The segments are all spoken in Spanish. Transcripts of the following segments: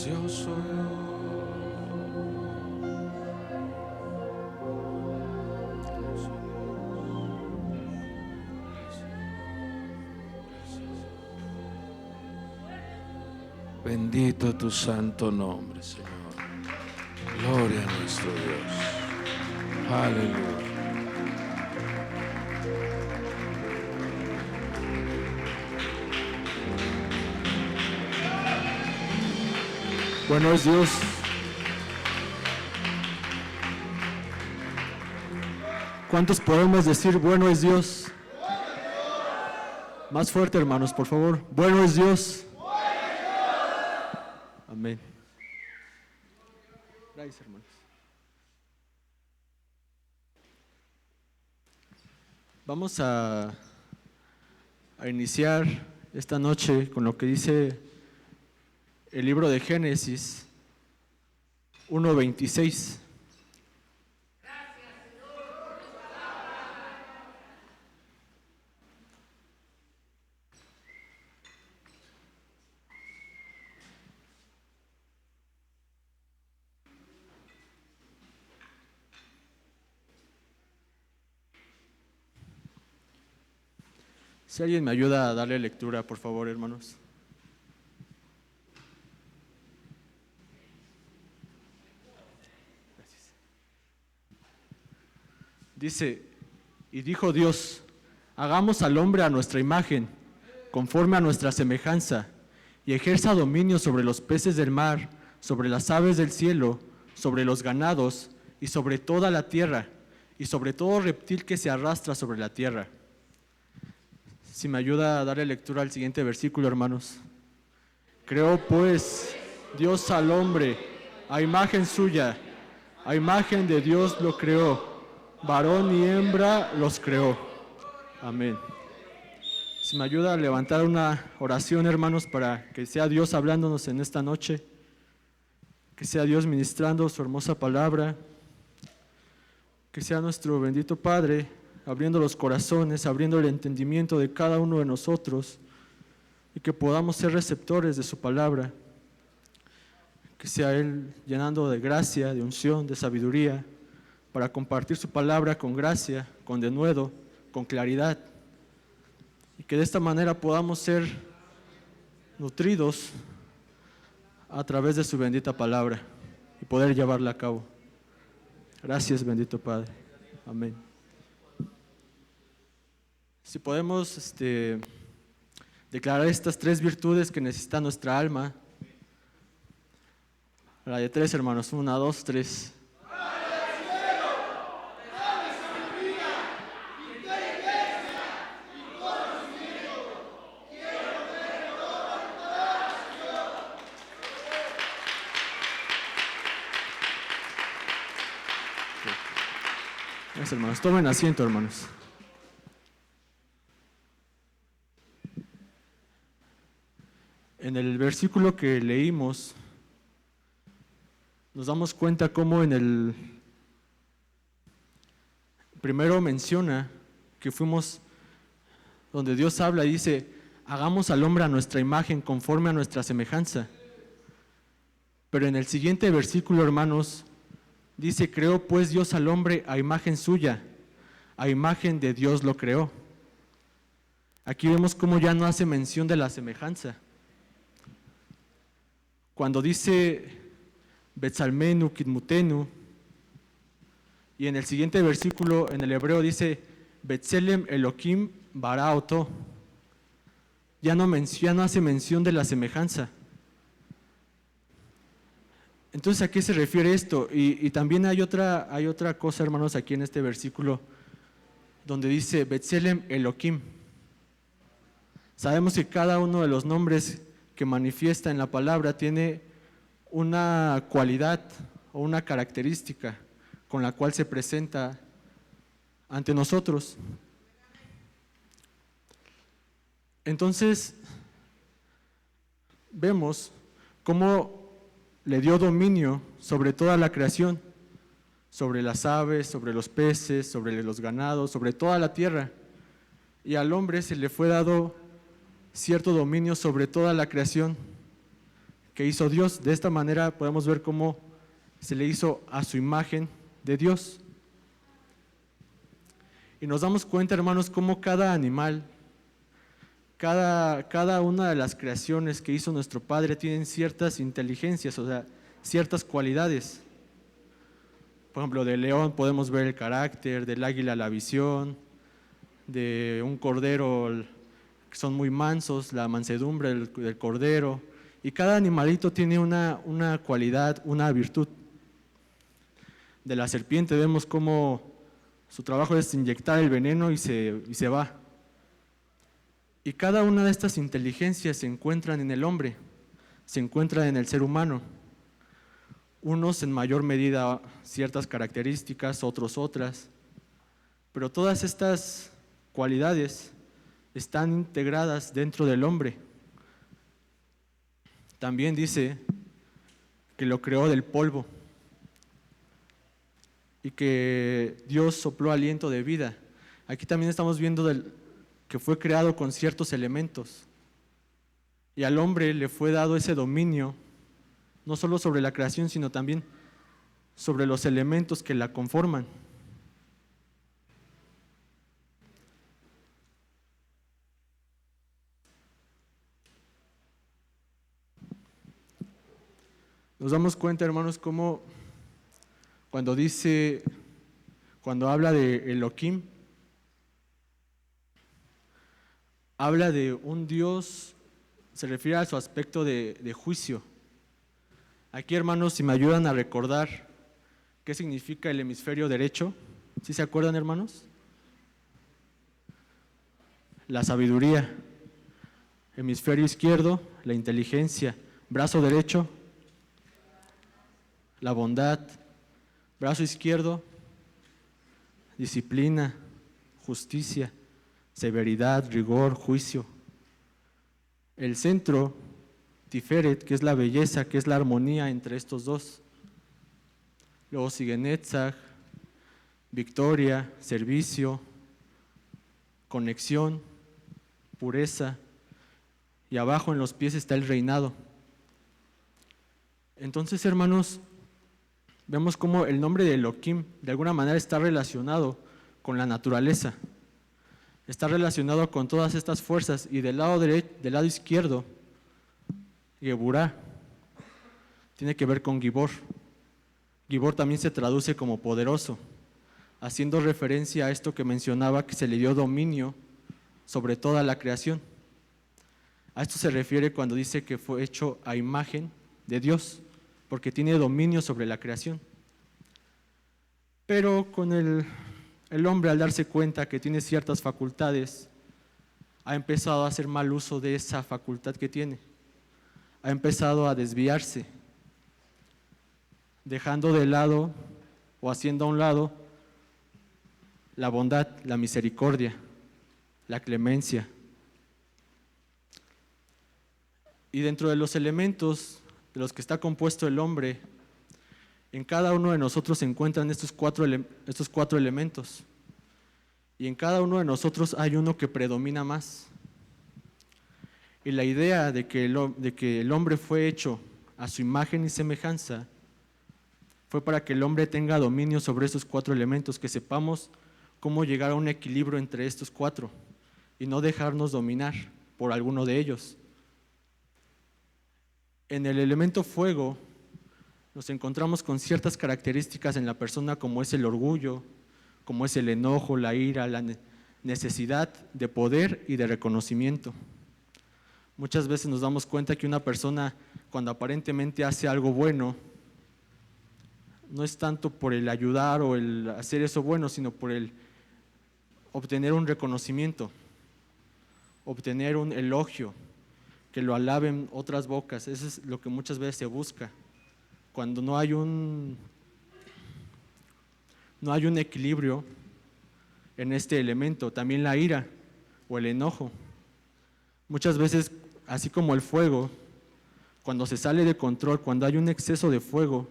precioso bendito tu santo nombre, Señor. Gloria a nuestro Dios. Aleluya. Bueno es Dios. ¿Cuántos podemos decir bueno es Dios? Más fuerte, hermanos, por favor. Bueno es Dios. Amén. Gracias, hermanos. Vamos a iniciar esta noche con lo que dice el libro de Génesis 1:26. Si alguien me ayuda a darle lectura, por favor, hermanos. Gracias. Dice, y dijo Dios, hagamos al hombre a nuestra imagen, conforme a nuestra semejanza, y ejerza dominio sobre los peces del mar, sobre las aves del cielo, sobre los ganados, y sobre toda la tierra, y sobre todo reptil que se arrastra sobre la tierra. Si me ayuda a darle lectura al siguiente versículo, hermanos. Creó pues Dios al hombre, a imagen suya, a imagen de Dios lo creó, varón y hembra los creó. Amén. Si me ayuda a levantar una oración, hermanos, para que sea Dios hablándonos en esta noche, que sea Dios ministrando su hermosa palabra, que sea nuestro bendito Padre abriendo los corazones, abriendo el entendimiento de cada uno de nosotros y que podamos ser receptores de su palabra, que sea Él llenando de gracia, de unción, de sabiduría, para compartir su palabra con gracia, con denuedo, con claridad, y que de esta manera podamos ser nutridos a través de su bendita palabra y poder llevarla a cabo. Gracias, bendito Padre. Amén. Si podemos declarar estas tres virtudes que necesita nuestra alma. La de tres, hermanos. 1, 2, 3. Gracias, hermanos. Tomen asiento, hermanos. En el versículo que leímos, nos damos cuenta cómo en el primero menciona que fuimos donde Dios habla y dice, hagamos al hombre a nuestra imagen conforme a nuestra semejanza. Pero en el siguiente versículo, hermanos, dice, creó pues Dios al hombre a imagen suya, a imagen de Dios lo creó. Aquí vemos cómo ya no hace mención de la semejanza. Cuando dice Betzalmenu, Kidmutenu, y en el siguiente versículo en el hebreo dice Betzelem Elohim bara oto, ya no hace mención de la semejanza. Entonces, ¿a qué se refiere esto? Y también hay otra cosa, hermanos, aquí en este versículo donde dice Betzelem Elohim. Sabemos que cada uno de los nombres que manifiesta en la palabra tiene una cualidad o una característica con la cual se presenta ante nosotros. Entonces, vemos cómo le dio dominio sobre toda la creación, sobre las aves, sobre los peces, sobre los ganados, sobre toda la tierra. Y al hombre se le fue dado cierto dominio sobre toda la creación, que hizo Dios. De esta manera podemos ver cómo se le hizo a su imagen de Dios. Y nos damos cuenta, hermanos, cómo cada animal, cada una de las creaciones que hizo nuestro Padre tienen ciertas inteligencias, o sea, ciertas cualidades. Por ejemplo, del león podemos ver el carácter, del águila la visión, de un cordero que son muy mansos, la mansedumbre del cordero. Y cada animalito tiene una cualidad, una virtud. De la serpiente vemos cómo su trabajo es inyectar el veneno y se va. Y cada una de estas inteligencias se encuentran en el hombre, se encuentran en el ser humano. Unos en mayor medida ciertas características, otros otras. Pero todas estas cualidades están integradas dentro del hombre. También dice que lo creó del polvo y que Dios sopló aliento de vida. Aquí también estamos viendo que fue creado con ciertos elementos y al hombre le fue dado ese dominio, no solo sobre la creación, sino también sobre los elementos que la conforman. Nos damos cuenta, hermanos, cómo cuando habla de Elohim, habla de un Dios, se refiere a su aspecto de juicio. Aquí, hermanos, si me ayudan a recordar qué significa el hemisferio derecho, ¿sí se acuerdan, hermanos? La sabiduría. Hemisferio izquierdo, la inteligencia. Brazo derecho, la bondad. Brazo izquierdo, disciplina, justicia, severidad, rigor, juicio. El centro, Tiferet, que es la belleza, que es la armonía entre estos dos. Luego sigue Netzach, victoria, servicio, conexión, pureza. Y abajo en los pies está el reinado. Entonces, hermanos, vemos cómo el nombre de Elohim de alguna manera está relacionado con la naturaleza. Está relacionado con todas estas fuerzas. Y del lado izquierdo, Geburá, tiene que ver con Gibor. Gibor también se traduce como poderoso, haciendo referencia a esto que mencionaba, que se le dio dominio sobre toda la creación. A esto se refiere cuando dice que fue hecho a imagen de Dios, porque tiene dominio sobre la creación. Pero con el hombre, al darse cuenta que tiene ciertas facultades, ha empezado a hacer mal uso de esa facultad que tiene. Ha empezado a desviarse, dejando de lado o haciendo a un lado la bondad, la misericordia, la clemencia. Y dentro de los elementos de los que está compuesto el hombre, en cada uno de nosotros se encuentran estos cuatro elementos. Y en cada uno de nosotros hay uno que predomina más. Y la idea de que el hombre fue hecho a su imagen y semejanza fue para que el hombre tenga dominio sobre esos cuatro elementos, que sepamos cómo llegar a un equilibrio entre estos cuatro y no dejarnos dominar por alguno de ellos. En el elemento fuego nos encontramos con ciertas características en la persona, como es el orgullo, como es el enojo, la ira, la necesidad de poder y de reconocimiento. Muchas veces nos damos cuenta que una persona, cuando aparentemente hace algo bueno, no es tanto por el ayudar o el hacer eso bueno, sino por el obtener un reconocimiento, obtener un elogio, que lo alaben otras bocas. Eso es lo que muchas veces se busca. Cuando no hay un equilibrio en este elemento, también la ira o el enojo. Muchas veces, así como el fuego, cuando se sale de control, cuando hay un exceso de fuego,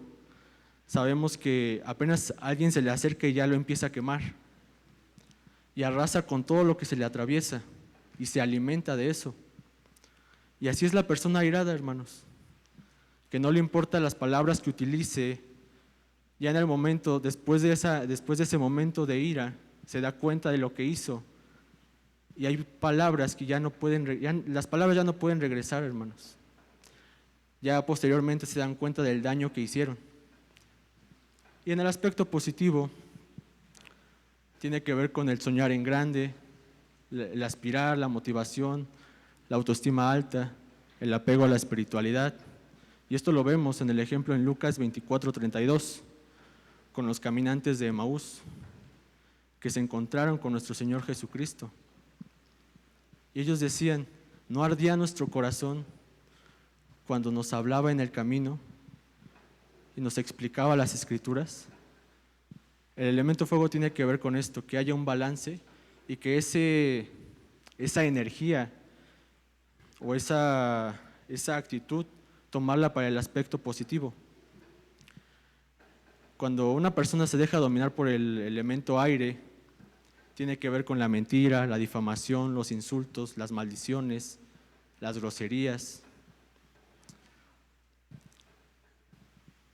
sabemos que apenas alguien se le acerca y ya lo empieza a quemar y arrasa con todo lo que se le atraviesa y se alimenta de eso. Y así es la persona airada, hermanos. que no le importa las palabras que utilice, ya en el momento, después de ese momento de ira, se da cuenta de lo que hizo. Y hay palabras que las palabras ya no pueden regresar, hermanos. Ya posteriormente se dan cuenta del daño que hicieron. Y en el aspecto positivo, tiene que ver con el soñar en grande, el aspirar, la motivación, la autoestima alta, el apego a la espiritualidad. Y esto lo vemos en el ejemplo en Lucas 24:32, con los caminantes de Emaús, que se encontraron con nuestro Señor Jesucristo. Y ellos decían, ¿no ardía nuestro corazón cuando nos hablaba en el camino y nos explicaba las Escrituras? El elemento fuego tiene que ver con esto, que haya un balance y que esa energía o esa actitud, tomarla para el aspecto positivo. Cuando una persona se deja dominar por el elemento aire, tiene que ver con la mentira, la difamación, los insultos, las maldiciones, las groserías.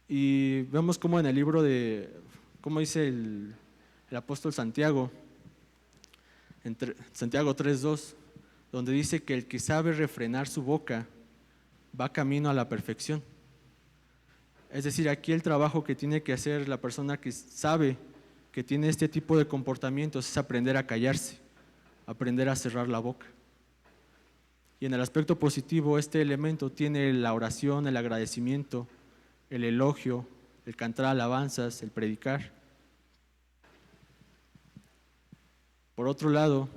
Y vemos cómo en el libro cómo dice el apóstol Santiago, en Santiago 3:2, donde dice que el que sabe refrenar su boca va camino a la perfección. Es decir, aquí el trabajo que tiene que hacer la persona que sabe que tiene este tipo de comportamientos es aprender a callarse, aprender a cerrar la boca. Y en el aspecto positivo, este elemento tiene la oración, el agradecimiento, el elogio, el cantar alabanzas, el predicar. Por otro lado,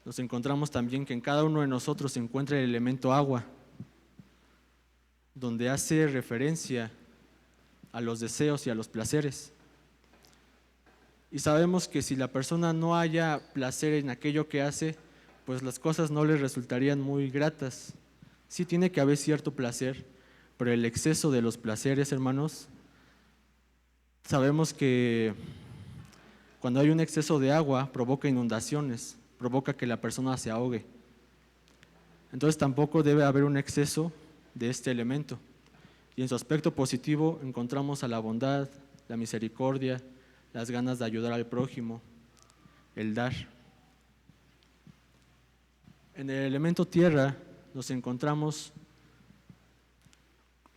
nos encontramos también que en cada uno de nosotros se encuentra el elemento agua, donde hace referencia a los deseos y a los placeres. Y sabemos que si la persona no haya placer en aquello que hace, pues las cosas no le resultarían muy gratas. Sí tiene que haber cierto placer, pero el exceso de los placeres, hermanos, sabemos que cuando hay un exceso de agua provoca inundaciones, provoca que la persona se ahogue. Entonces tampoco debe haber un exceso de este elemento. Y en su aspecto positivo encontramos a la bondad, la misericordia, las ganas de ayudar al prójimo, el dar. En el elemento tierra nos encontramos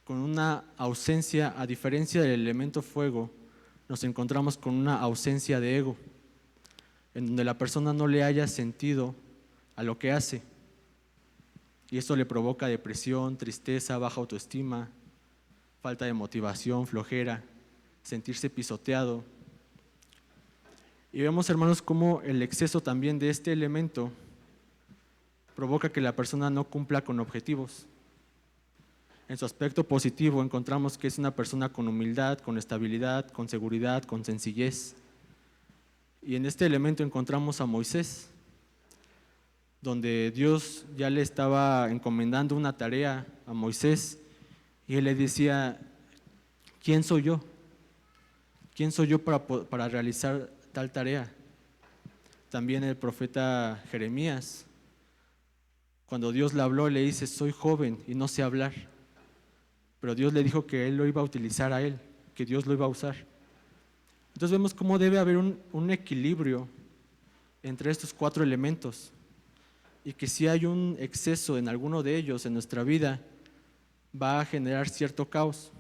con una ausencia, a diferencia del elemento fuego, nos encontramos con una ausencia de ego, en donde la persona no le haya sentido a lo que hace. Y esto le provoca depresión, tristeza, baja autoestima, falta de motivación, flojera, sentirse pisoteado. Y vemos, hermanos, cómo el exceso también de este elemento provoca que la persona no cumpla con objetivos. En su aspecto positivo encontramos que es una persona con humildad, con estabilidad, con seguridad, con sencillez. Y en este elemento encontramos a Moisés, donde Dios ya le estaba encomendando una tarea a Moisés y él le decía, ¿quién soy yo? ¿Quién soy yo para realizar tal tarea? También el profeta Jeremías, cuando Dios le habló, le dice, soy joven y no sé hablar. Pero Dios le dijo que él lo iba a utilizar a él, que Dios lo iba a usar. Entonces vemos cómo debe haber un equilibrio entre estos cuatro elementos y que si hay un exceso en alguno de ellos en nuestra vida, va a generar cierto caos.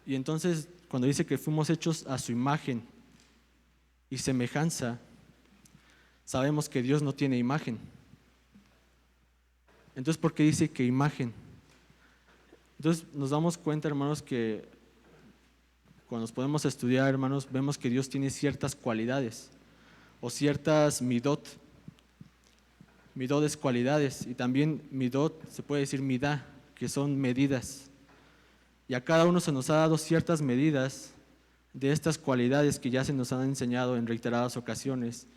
Y entonces, cuando dice que fuimos hechos a su imagen y semejanza, sabemos que Dios no tiene imagen. Entonces, ¿por qué dice que imagen? Entonces, nos damos cuenta, hermanos, que cuando nos podemos estudiar, hermanos, vemos que Dios tiene ciertas cualidades o ciertas midot. Midot es cualidades y también midot, se puede decir midá, que son medidas. Y a cada uno se nos ha dado ciertas medidas de estas cualidades que ya se nos han enseñado en reiteradas ocasiones,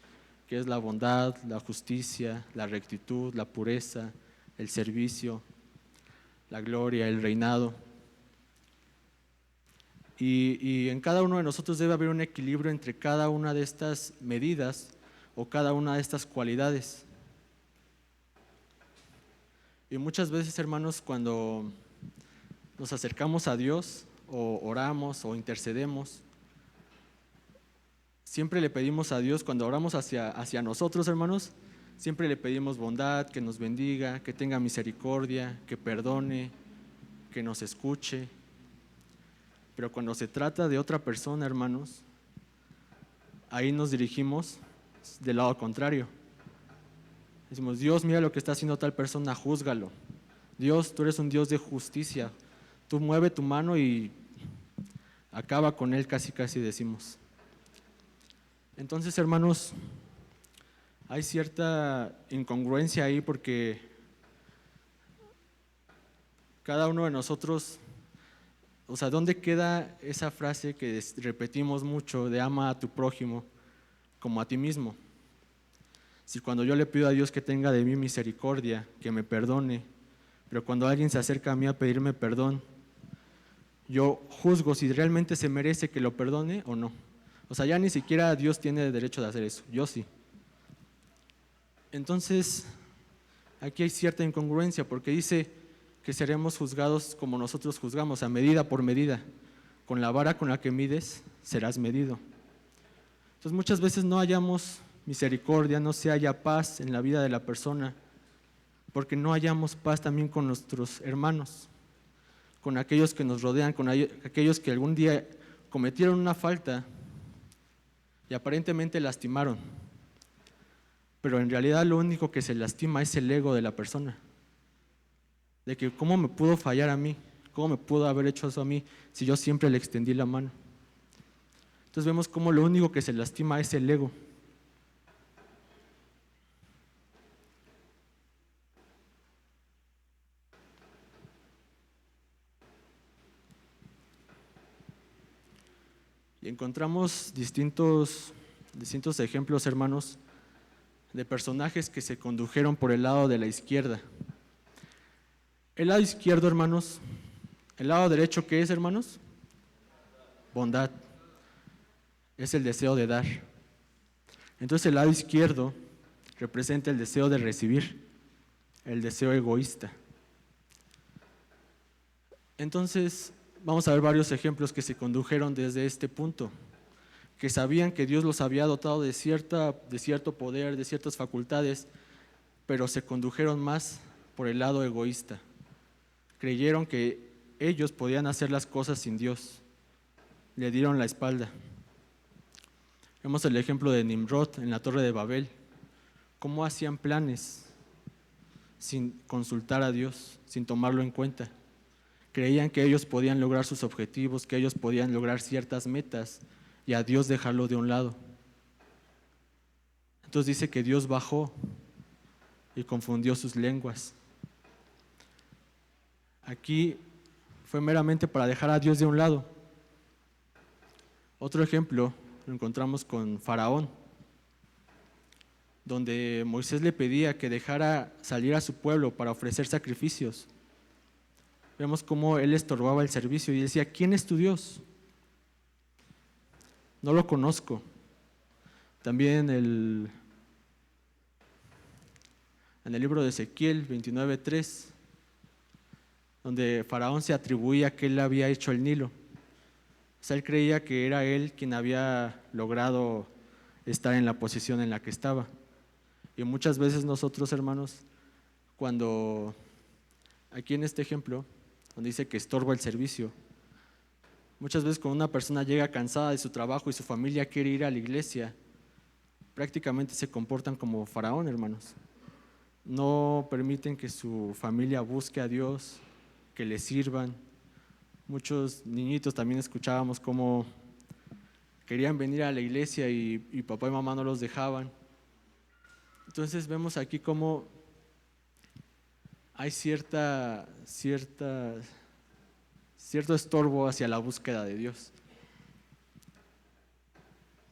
que es la bondad, la justicia, la rectitud, la pureza, el servicio, la gloria, el reinado. Y en cada uno de nosotros debe haber un equilibrio entre cada una de estas medidas o cada una de estas cualidades. Y muchas veces, hermanos, cuando nos acercamos a Dios o oramos o intercedemos, siempre le pedimos a Dios, cuando oramos hacia nosotros, hermanos, siempre le pedimos bondad, que nos bendiga, que tenga misericordia, que perdone, que nos escuche. Pero cuando se trata de otra persona, hermanos, ahí nos dirigimos del lado contrario. Decimos: Dios, mira lo que está haciendo tal persona, júzgalo. Dios, tú eres un Dios de justicia. Tú mueve tu mano y acaba con él, casi casi decimos. Entonces, hermanos, hay cierta incongruencia ahí, porque cada uno de nosotros, o sea, ¿dónde queda esa frase que repetimos mucho de ama a tu prójimo como a ti mismo? Si cuando yo le pido a Dios que tenga de mí misericordia, que me perdone, pero cuando alguien se acerca a mí a pedirme perdón, yo juzgo si realmente se merece que lo perdone o no. O sea, ya ni siquiera Dios tiene derecho de hacer eso, yo sí. Entonces, aquí hay cierta incongruencia, porque dice que seremos juzgados como nosotros juzgamos, a medida por medida. Con la vara con la que mides, serás medido. Entonces, muchas veces no hallamos misericordia, no se halla paz en la vida de la persona, porque no hallamos paz también con nuestros hermanos, con aquellos que nos rodean, con aquellos que algún día cometieron una falta y aparentemente lastimaron, pero en realidad lo único que se lastima es el ego de la persona, de que cómo me pudo fallar a mí, cómo me pudo haber hecho eso a mí si yo siempre le extendí la mano. Entonces vemos cómo lo único que se lastima es el ego. Y encontramos distintos ejemplos, hermanos, de personajes que se condujeron por el lado de la izquierda. El lado izquierdo, hermanos, el lado derecho, ¿qué es, hermanos? Bondad. Es el deseo de dar. Entonces el lado izquierdo representa el deseo de recibir, el deseo egoísta. Entonces vamos a ver varios ejemplos que se condujeron desde este punto, que sabían que Dios los había dotado de cierto poder, de ciertas facultades, pero se condujeron más por el lado egoísta. Creyeron que ellos podían hacer las cosas sin Dios. Le dieron la espalda. Vemos el ejemplo de Nimrod en la Torre de Babel. Cómo hacían planes sin consultar a Dios, sin tomarlo en cuenta. Creían que ellos podían lograr sus objetivos, que ellos podían lograr ciertas metas y a Dios dejarlo de un lado. Entonces dice que Dios bajó y confundió sus lenguas. Aquí fue meramente para dejar a Dios de un lado. Otro ejemplo lo encontramos con Faraón, donde Moisés le pedía que dejara salir a su pueblo para ofrecer sacrificios. Vemos cómo él estorbaba el servicio y decía: ¿quién es tu Dios? No lo conozco. También en el libro de Ezequiel 29:3, donde Faraón se atribuía que él había hecho el Nilo. O sea, él creía que era él quien había logrado estar en la posición en la que estaba. Y muchas veces nosotros, hermanos, cuando aquí en este ejemplo, donde dice que estorba el servicio, muchas veces cuando una persona llega cansada de su trabajo y su familia quiere ir a la iglesia, prácticamente se comportan como Faraón, hermanos. No permiten que su familia busque a Dios, que le sirvan. Muchos niñitos también escuchábamos cómo querían venir a la iglesia y papá y mamá no los dejaban. Entonces vemos aquí cómo hay cierto estorbo hacia la búsqueda de Dios.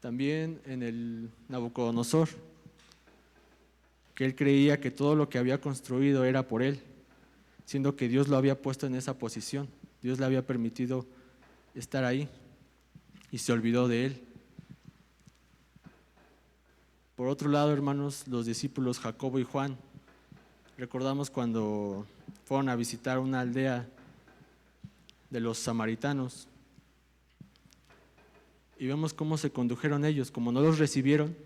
También en el Nabucodonosor, que él creía que todo lo que había construido era por él, siendo que Dios lo había puesto en esa posición, Dios le había permitido estar ahí y se olvidó de él. Por otro lado, hermanos, los discípulos Jacobo y Juan, Recordamos cuando fueron a visitar una aldea de los samaritanos y vemos cómo se condujeron ellos. Como no los recibieron,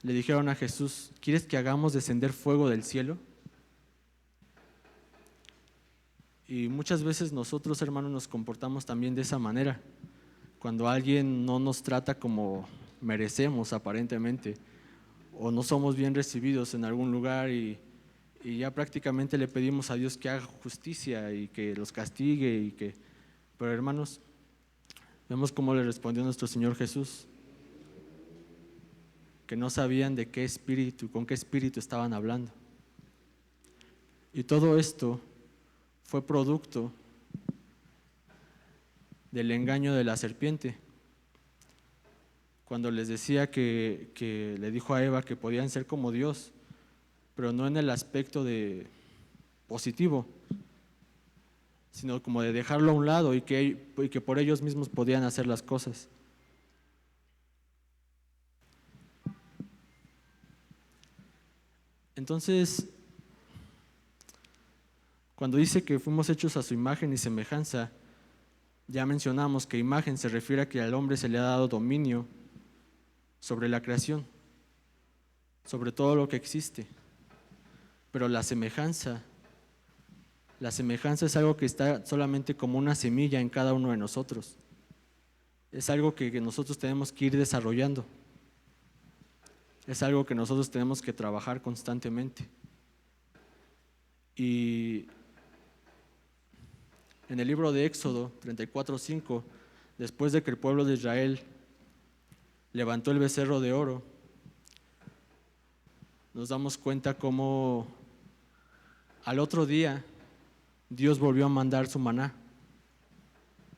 le dijeron a Jesús: ¿quieres que hagamos descender fuego del cielo? Y muchas veces nosotros, hermanos, nos comportamos también de esa manera. Cuando alguien no nos trata como merecemos aparentemente, o no somos bien recibidos en algún lugar y ya prácticamente le pedimos a Dios que haga justicia y que los castigue pero hermanos, vemos cómo le respondió nuestro Señor Jesús, que no sabían de qué espíritu, con qué espíritu estaban hablando. Y todo esto fue producto del engaño de la serpiente, cuando les decía que le dijo a Eva que podían ser como Dios, pero no en el aspecto de positivo, sino como de dejarlo a un lado y que por ellos mismos podían hacer las cosas. Entonces, cuando dice que fuimos hechos a su imagen y semejanza, ya mencionamos que imagen se refiere a que al hombre se le ha dado dominio sobre la creación, sobre todo lo que existe. Pero la semejanza es algo que está solamente como una semilla en cada uno de nosotros. Es algo que nosotros tenemos que ir desarrollando. Es algo que nosotros tenemos que trabajar constantemente. Y en el libro de Éxodo 34:5, después de que el pueblo de Israel levantó el becerro de oro, nos damos cuenta cómo al otro día Dios volvió a mandar su maná.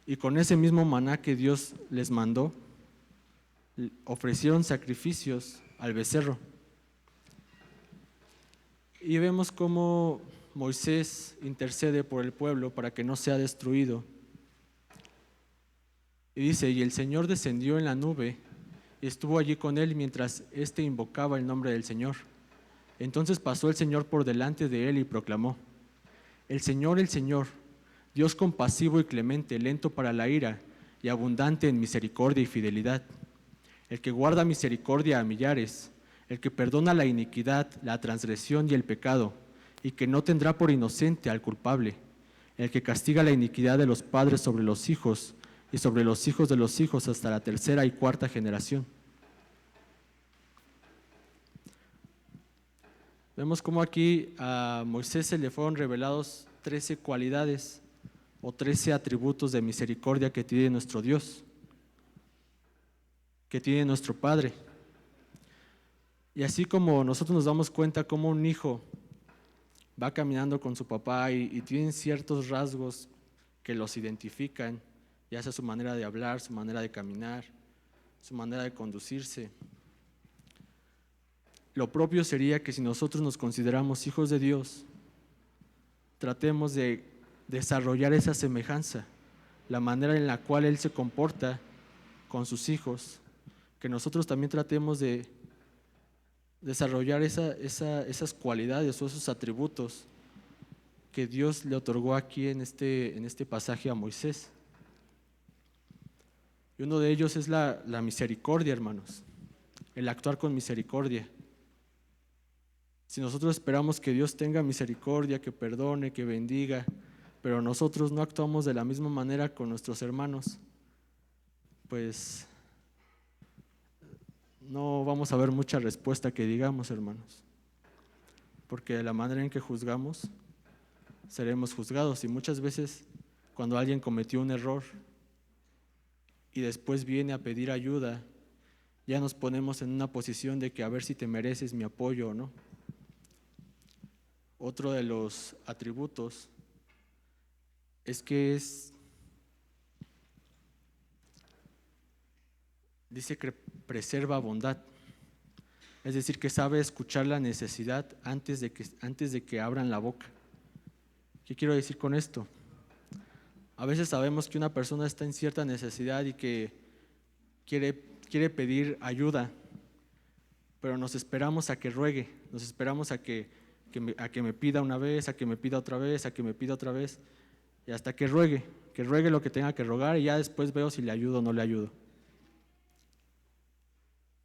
Y con ese mismo maná que Dios les mandó, ofrecieron sacrificios al becerro. Y vemos cómo Moisés intercede por el pueblo para que no sea destruido. Y dice: y el Señor descendió en la nube y estuvo allí con él mientras éste invocaba el nombre del Señor. Entonces pasó el Señor por delante de él y proclamó: el Señor, Dios compasivo y clemente, lento para la ira y abundante en misericordia y fidelidad, el que guarda misericordia a millares, el que perdona la iniquidad, la transgresión y el pecado, y que no tendrá por inocente al culpable, el que castiga la iniquidad de los padres sobre los hijos y sobre los hijos de los hijos hasta la tercera y cuarta generación. Vemos cómo aquí a Moisés se le fueron revelados 13 cualidades o 13 atributos de misericordia que tiene nuestro Dios, que tiene nuestro Padre. Y así como nosotros nos damos cuenta cómo un hijo va caminando con su papá y tienen ciertos rasgos que los identifican, ya sea su manera de hablar, su manera de caminar, su manera de conducirse. Lo propio sería que si nosotros nos consideramos hijos de Dios, tratemos de desarrollar esa semejanza, la manera en la cual Él se comporta con sus hijos, que nosotros también tratemos de desarrollar esas cualidades o esos atributos que Dios le otorgó aquí en este pasaje a Moisés. Y uno de ellos es la misericordia, hermanos, el actuar con misericordia. Si nosotros esperamos que Dios tenga misericordia, que perdone, que bendiga, pero nosotros no actuamos de la misma manera con nuestros hermanos, pues no vamos a ver mucha respuesta que digamos, hermanos, porque de la manera en que juzgamos, seremos juzgados. Y muchas veces cuando alguien cometió un error y después viene a pedir ayuda, ya nos ponemos en una posición de que a ver si te mereces mi apoyo o no. Otro de los atributos es que dice que preserva bondad, es decir, que sabe escuchar la necesidad antes de que abran la boca. ¿Qué quiero decir con esto? A veces sabemos que una persona está en cierta necesidad y que quiere pedir ayuda, pero nos esperamos a que ruegue, nos esperamos a que a que me pida una vez, a que me pida otra vez, a que me pida otra vez, y hasta que ruegue lo que tenga que rogar, y ya después veo si le ayudo o no le ayudo.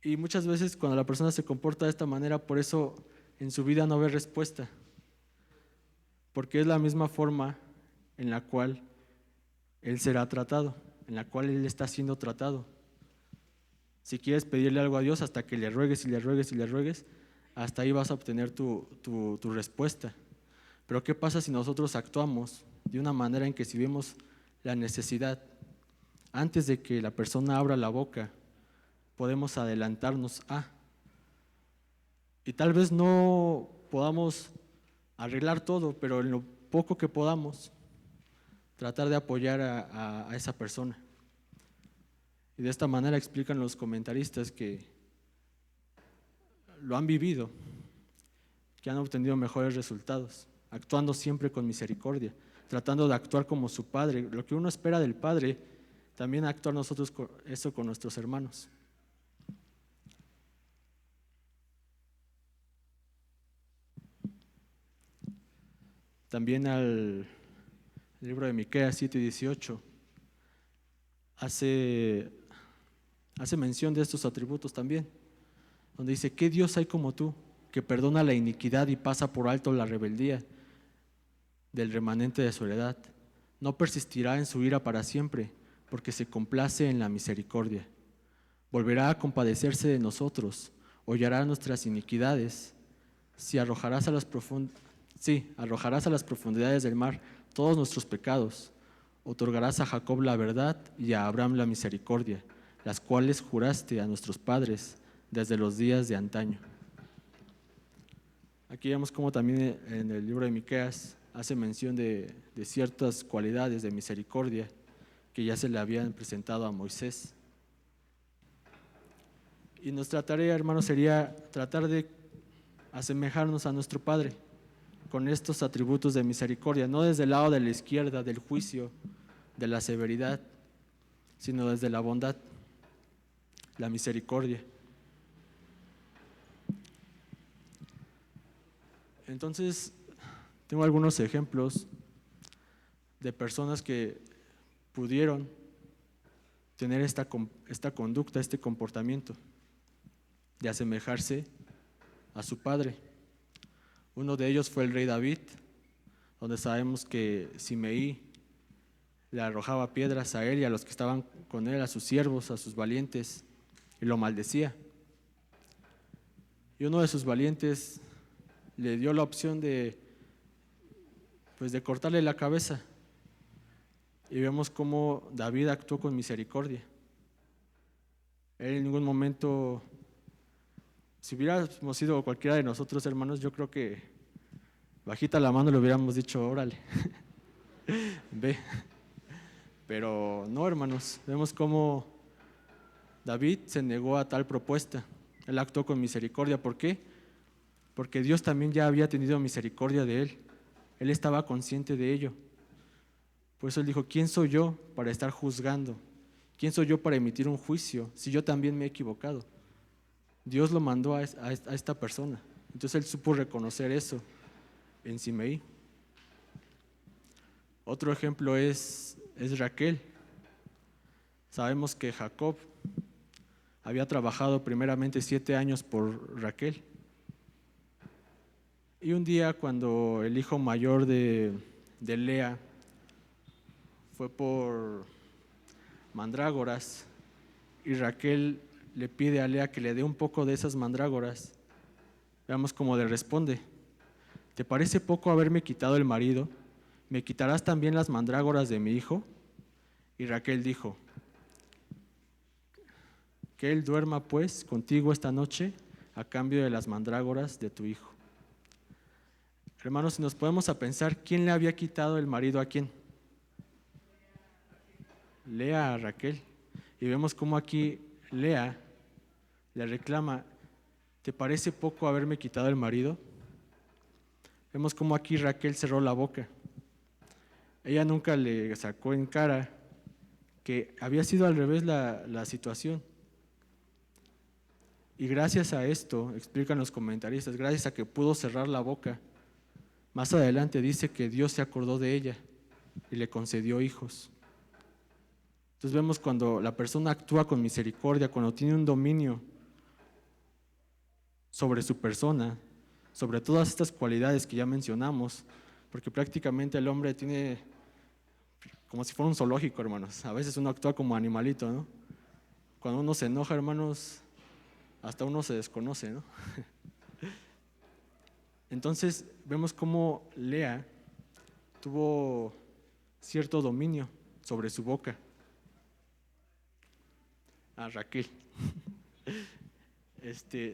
Y muchas veces cuando la persona se comporta de esta manera, por eso en su vida no ve respuesta, porque es la misma forma en la cual él será tratado, en la cual él está siendo tratado. Si quieres pedirle algo a Dios, hasta que le ruegues y le ruegues y le ruegues, hasta ahí vas a obtener tu respuesta. Pero ¿qué pasa si nosotros actuamos de una manera en que si vemos la necesidad, antes de que la persona abra la boca, podemos adelantarnos y tal vez no podamos arreglar todo, pero en lo poco que podamos, tratar de apoyar a esa persona? Y de esta manera explican los comentaristas que lo han vivido, que han obtenido mejores resultados, actuando siempre con misericordia, tratando de actuar como su Padre. Lo que uno espera del Padre, también actuar nosotros eso con nuestros hermanos. También al libro de Miqueas 7:18 hace mención de estos atributos también, donde dice: ¿qué Dios hay como tú, que perdona la iniquidad y pasa por alto la rebeldía del remanente de su heredad? No persistirá en su ira para siempre, porque se complace en la misericordia. Volverá a compadecerse de nosotros, hollará nuestras iniquidades. Arrojarás a las profundidades del mar todos nuestros pecados. Otorgarás a Jacob la verdad y a Abraham la misericordia, las cuales juraste a nuestros padres desde los días de antaño. Aquí vemos cómo también en el libro de Miqueas hace mención de ciertas cualidades de misericordia que ya se le habían presentado a Moisés. Y nuestra tarea, hermanos, sería tratar de asemejarnos a nuestro Padre con estos atributos de misericordia, no desde el lado de la izquierda, del juicio, de la severidad, sino desde la bondad, la misericordia. Entonces, tengo algunos ejemplos de personas que pudieron tener esta conducta, este comportamiento de asemejarse a su padre. Uno de ellos fue el rey David, donde sabemos que Simeí le arrojaba piedras a él y a los que estaban con él, a sus siervos, a sus valientes, y lo maldecía. Y uno de sus valientes le dio la opción de cortarle la cabeza. Y vemos cómo David actuó con misericordia. Él en ningún momento, si hubiéramos sido cualquiera de nosotros, hermanos, yo creo que bajita la mano le hubiéramos dicho: órale, ve. Pero no, hermanos, vemos cómo David se negó a tal propuesta. Él actuó con misericordia. ¿Por qué? Porque Dios también ya había tenido misericordia de él. Él estaba consciente de ello. Por eso él dijo: ¿quién soy yo para estar juzgando? ¿Quién soy yo para emitir un juicio si yo también me he equivocado? Dios lo mandó a esta persona. Entonces él supo reconocer eso en Simeí. Otro ejemplo es Raquel. Sabemos que Jacob había trabajado primeramente 7 años por Raquel. Y un día, cuando el hijo mayor de Lea fue por mandrágoras y Raquel le pide a Lea que le dé un poco de esas mandrágoras, veamos cómo le responde: ¿te parece poco haberme quitado el marido? ¿Me quitarás también las mandrágoras de mi hijo? Y Raquel dijo: que él duerma pues contigo esta noche a cambio de las mandrágoras de tu hijo. Hermanos, si nos podemos a pensar, ¿quién le había quitado el marido a quién? Lea a Raquel. Y vemos cómo aquí Lea le reclama: ¿te parece poco haberme quitado el marido? Vemos cómo aquí Raquel cerró la boca. Ella nunca le sacó en cara que había sido al revés la situación. Y gracias a esto, explican los comentaristas, gracias a que pudo cerrar la boca, Más adelante dice que Dios se acordó de ella y le concedió hijos. Entonces vemos cuando la persona actúa con misericordia, cuando tiene un dominio sobre su persona, sobre todas estas cualidades que ya mencionamos, porque prácticamente el hombre tiene como si fuera un zoológico, hermanos. A veces uno actúa como animalito, ¿no? Cuando uno se enoja, hermanos, hasta uno se desconoce, ¿no? Entonces vemos cómo Lea tuvo cierto dominio sobre su boca. Raquel.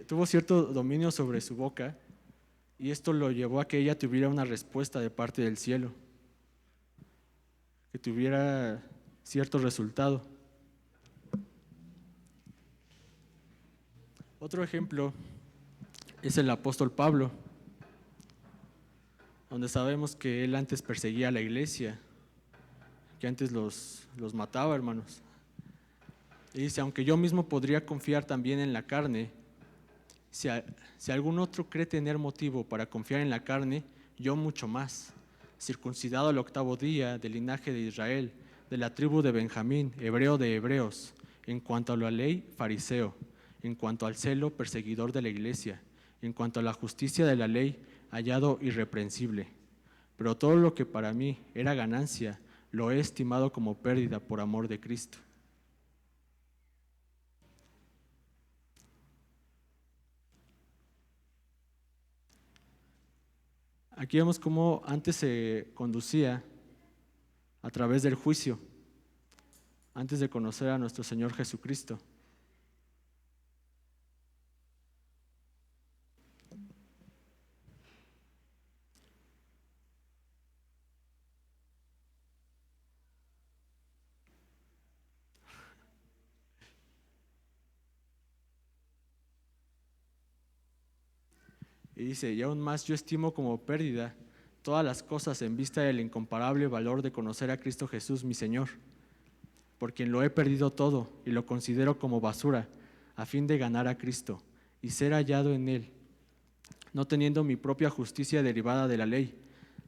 Tuvo cierto dominio sobre su boca y esto lo llevó a que ella tuviera una respuesta de parte del cielo, que tuviera cierto resultado. Otro ejemplo es el apóstol Pablo, donde sabemos que él antes perseguía a la iglesia, que antes los mataba, hermanos. Y dice, aunque yo mismo podría confiar también en la carne, si algún otro cree tener motivo para confiar en la carne, yo mucho más. Circuncidado al 8º día, del linaje de Israel, de la tribu de Benjamín, hebreo de hebreos, en cuanto a la ley, fariseo, en cuanto al celo, perseguidor de la iglesia, en cuanto a la justicia de la ley, hallado irreprensible. Pero todo lo que para mí era ganancia, lo he estimado como pérdida por amor de Cristo. Aquí vemos cómo antes se conducía a través del juicio, antes de conocer a nuestro Señor Jesucristo. Y dice, y aún más yo estimo como pérdida todas las cosas en vista del incomparable valor de conocer a Cristo Jesús, mi Señor, por quien lo he perdido todo y lo considero como basura, a fin de ganar a Cristo y ser hallado en Él, no teniendo mi propia justicia derivada de la ley,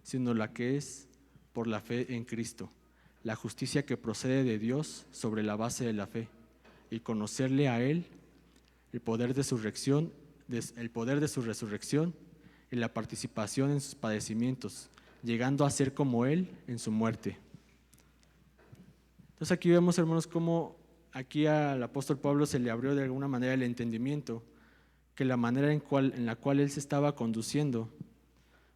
sino la que es por la fe en Cristo, la justicia que procede de Dios sobre la base de la fe, y conocerle a Él, el poder de su resurrección y la participación en sus padecimientos, llegando a ser como Él en su muerte. Entonces aquí vemos, hermanos, cómo aquí al apóstol Pablo se le abrió de alguna manera el entendimiento, que la manera en la cual él se estaba conduciendo,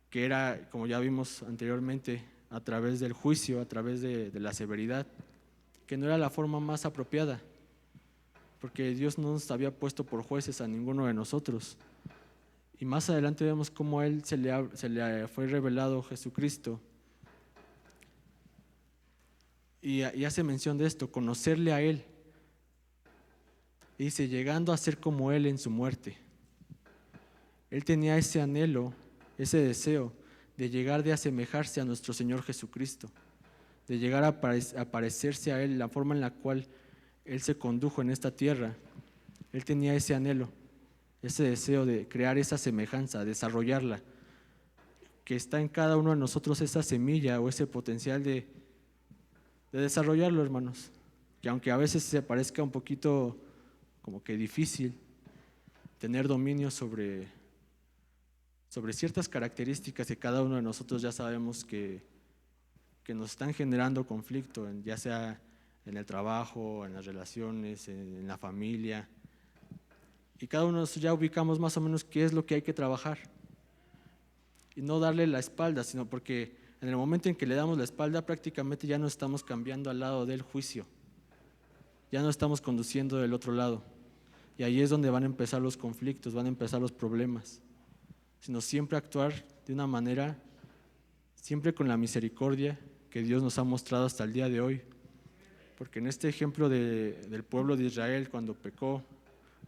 que era, como ya vimos anteriormente, a través del juicio, a través de la severidad, que no era la forma más apropiada, porque Dios no nos había puesto por jueces a ninguno de nosotros. Y más adelante vemos cómo a él se le fue revelado Jesucristo. Y hace mención de esto, conocerle a Él. Y dice, llegando a ser como Él en su muerte. Él tenía ese anhelo, ese deseo de llegar de asemejarse a nuestro Señor Jesucristo, de llegar a parecerse a Él, la forma en la cual Él se condujo en esta tierra. Él tenía ese anhelo, ese deseo de crear esa semejanza, desarrollarla, que está en cada uno de nosotros esa semilla o ese potencial de desarrollarlo, hermanos, que aunque a veces se parezca un poquito como que difícil tener dominio sobre ciertas características que cada uno de nosotros ya sabemos que nos están generando conflicto, ya sea en el trabajo, en las relaciones, en la familia, y cada uno de nosotros ya ubicamos más o menos qué es lo que hay que trabajar y no darle la espalda, sino porque en el momento en que le damos la espalda, prácticamente ya no estamos cambiando al lado del juicio, ya no estamos conduciendo del otro lado. Y ahí es donde van a empezar los conflictos, van a empezar los problemas. Sino siempre actuar de una manera, siempre con la misericordia que Dios nos ha mostrado hasta el día de hoy. Porque en este ejemplo del pueblo de Israel, cuando pecó,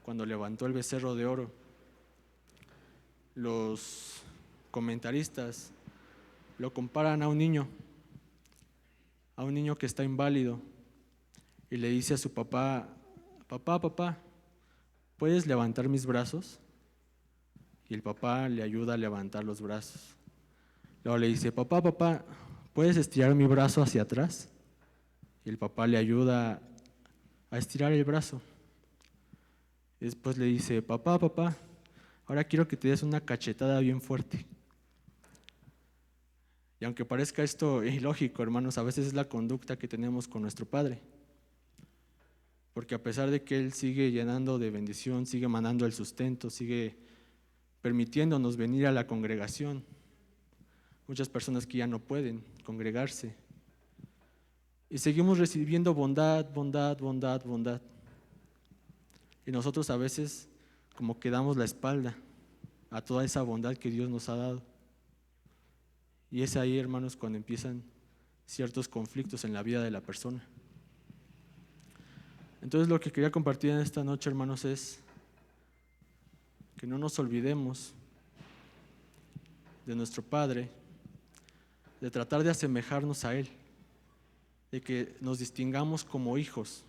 cuando levantó el becerro de oro, los comentaristas lo comparan a un niño que está inválido y le dice a su papá, papá, ¿puedes levantar mis brazos? Y el papá le ayuda a levantar los brazos. Luego le dice, papá, ¿puedes estirar mi brazo hacia atrás? Y el papá le ayuda a estirar el brazo. Y después le dice, papá, ahora quiero que te des una cachetada bien fuerte. Y aunque parezca esto ilógico, hermanos, a veces es la conducta que tenemos con nuestro Padre. Porque a pesar de que Él sigue llenando de bendición, sigue mandando el sustento, sigue permitiéndonos venir a la congregación, muchas personas que ya no pueden congregarse, y seguimos recibiendo bondad. Y nosotros a veces como que damos la espalda a toda esa bondad que Dios nos ha dado. Y es ahí, hermanos, cuando empiezan ciertos conflictos en la vida de la persona. Entonces lo que quería compartir en esta noche, hermanos, es que no nos olvidemos de nuestro Padre, de tratar de asemejarnos a Él, de que nos distingamos como hijos,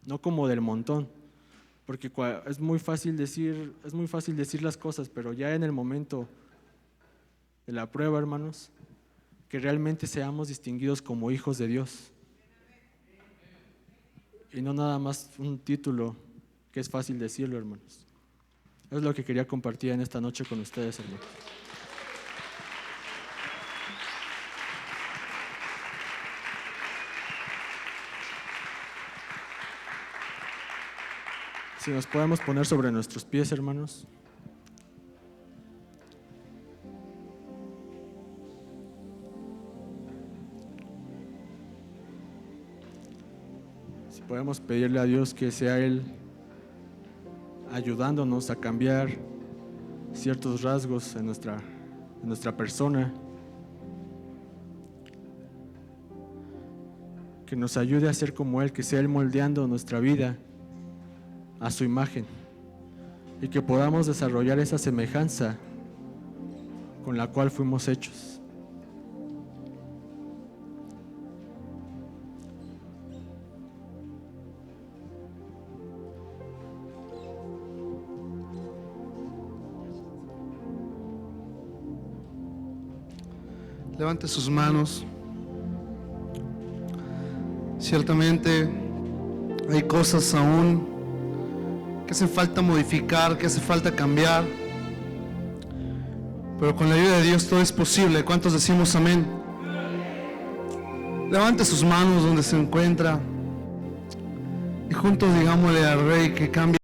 no como del montón, porque es muy fácil decir las cosas, pero ya en el momento de la prueba, hermanos, que realmente seamos distinguidos como hijos de Dios. Y no nada más un título que es fácil decirlo, hermanos. Es lo que quería compartir en esta noche con ustedes, hermanos. Si nos podemos poner sobre nuestros pies, hermanos. Si podemos pedirle a Dios que sea Él ayudándonos a cambiar ciertos rasgos en nuestra persona, que nos ayude a ser como Él, que sea Él moldeando nuestra vida a su imagen y que podamos desarrollar esa semejanza con la cual fuimos hechos. Levante sus manos. Ciertamente hay cosas aún que hace falta modificar, que hace falta cambiar, pero con la ayuda de Dios todo es posible. ¿Cuántos decimos amén? Levante sus manos donde se encuentra y juntos digámosle al Rey que cambie